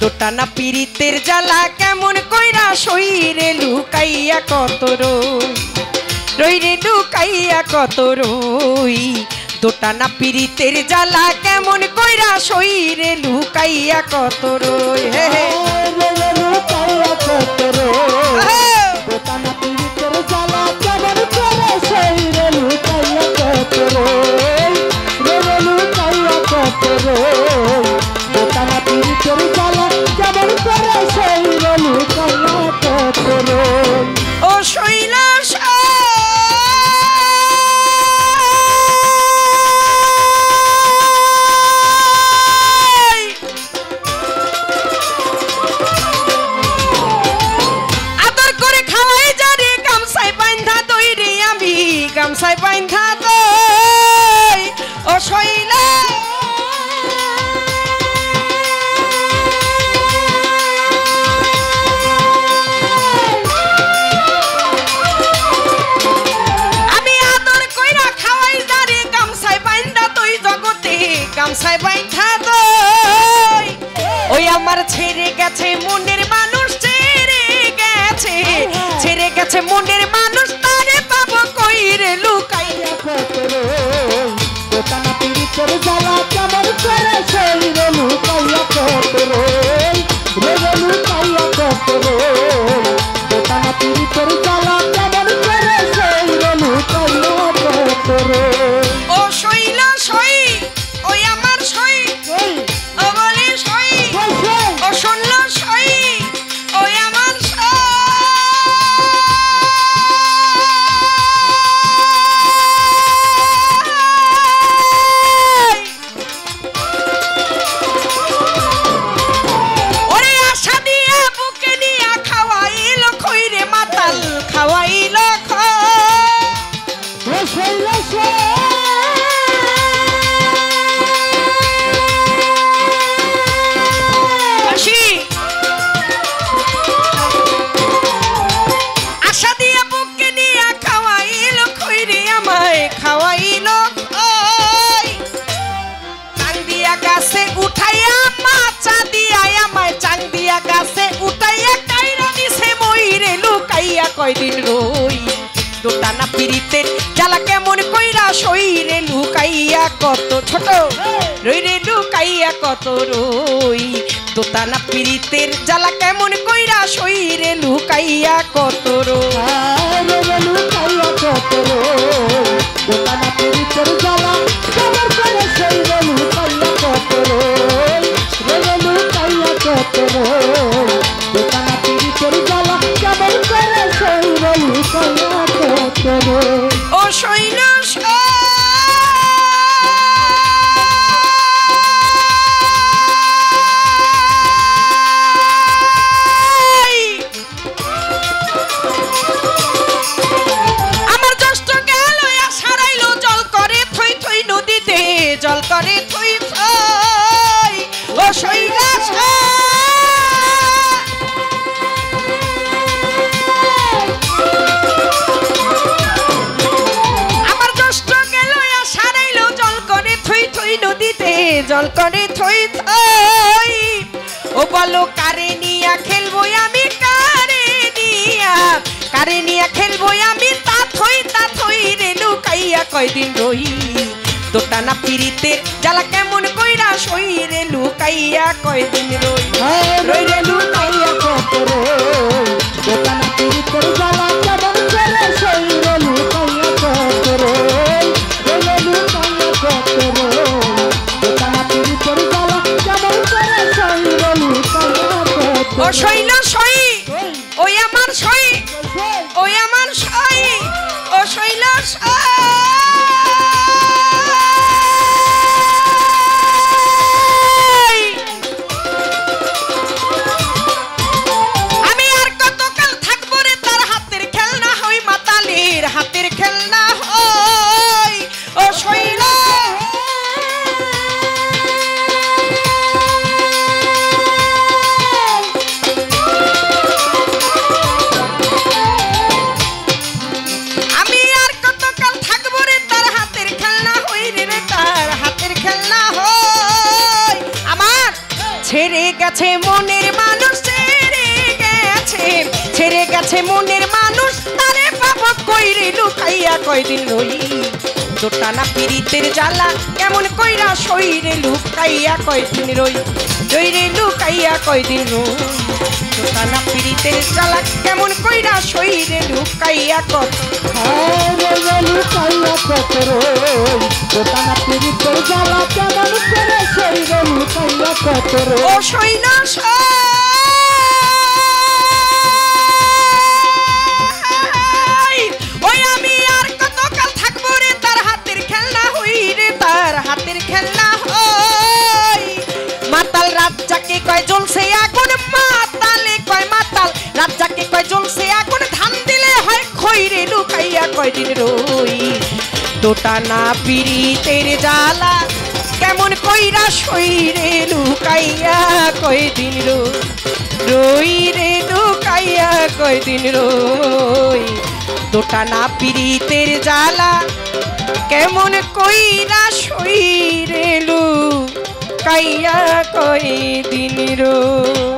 দোটানা পীড়িতের জ্বালা কেমন কইরা শরীরে লুকাইয়া কত রই রে লুকাইয়া কত রই দোটানা পীড়িতের জ্বালা কেমন কইরা শরীরে লুকাইয়া কত রই হে হে লুকাইয়া কত রই দোটানা পীড়িতের জ্বালা কেমন করে শরীরে লুকাইয়া কত রই লুকাইয়া কত রই দোটানা পীড়িতের জ্বালা কেমন করে শরীরে লুকাইয়া কত রই ও শৈলা গামছাই বাঁধা দই ও শৈলা আমি আদর কইরা খাওয়াই দারে গামছাই বাঁধা দই জগতে গামছাই বাঁধা দই ওই আমার ছেড়ে গেছে মনের মানুষ ছেড়ে গেছে মনের মানুষ রে লুকাইয়া কত রই দোটানা পীড়িতের জ্বালা কেমন করে শরীরে লুকাইয়া কত রই লুকাইয়া কত রই দোটানা পীড়িতের জ্বালা কেমন করে শরীরে লুকাইয়া কত রই ও শৈলা সই ওই আমার সই ও বলে সই ও শুনল সই ওই আমার কয়দিন রই দোটানা পীড়িতের জ্বালা কেমন কইরা শরীরে লুকাইয়া কত ছোট রই রে লুকাইয়া কত রই দোটানা পীড়িতের জ্বালা কেমন কইরা শরীরে লুকাইয়া কত রই লুকাইয়া কত রই দোটানা পীড়িতের জ্বালা কেমন করে শরীরে লুকাইয়া কত রই লুকাইয়া কত রই দোটানা পীড়িতের জ্বালা কেমন করে শরীরে লুকাইয়া কত রই ও শৈল আমার জ্যেষ্ঠ গেল সারাইল জল করে থই থই নদীতে জল করে থই থই ও শৈলা জল করে থই থই ও বলো কারে নিয়া খেলবো আমি কারে নিয়া খেলবো আমি তা থই রে লুকাইয়া কয়দিন রই দোটানা পীড়িতের জ্বালা কেমন কইরা শরীরে লুকাইয়া কয়দিন রই রই রে লুকাইয়া কত রই দোটানা পীড়িতের জ্বালা কেমন করে শরীরে লুকাইয়া কত রই লুকাইয়া কত রই ও শৈল সই ওই আমার সই ওই আমার সই ও শৈল আমি আর কতকাল থাকবো রে তার হাতের খেলা গেছে মনের মানুষ, ছেড়ে গেছে মনের মানুষ, তারে পাবো কইরে লুকাইয়া কয়দিন রই। দোটানা পিরিতের জ্বালা কেমন কইরা শরীরে লুকাইয়া কয়দিন রই, শরীরে লুকাইয়া কয়দিন রই। দোটানা পিরিতের জ্বালা কেমন কইরা শরীরে লুকাইয়া কত লুকাইয়া কত রই। দোটানা পিরিতের জ্বালা কেমন করে শরীরে লুকাইয়া কত রই। ও সইনা ওই আমি আর কতকাল থাকবো রে তার হাতের খেলনা হই রে, তার হাতের খেলনা হই। মাতাল রাত যাকে কয় জ্বলছে আগুন, মাতালে কয় মাতাল রাত যাকে কয় জ্বলছে আগুন, ধান দিলে হয় খইরে লুকাইয়া কয়দিন রই। দোটানা পিরিতের জ্বালা কেমন কইরা শরীরে লুকাইয়া কয়দিন রই রে, লুকাইয়া কয়দিন রই। দোটানা পিরিতের জ্বালা কেমন কইরা শরীরে লুকাইয়া কয়দিন রই।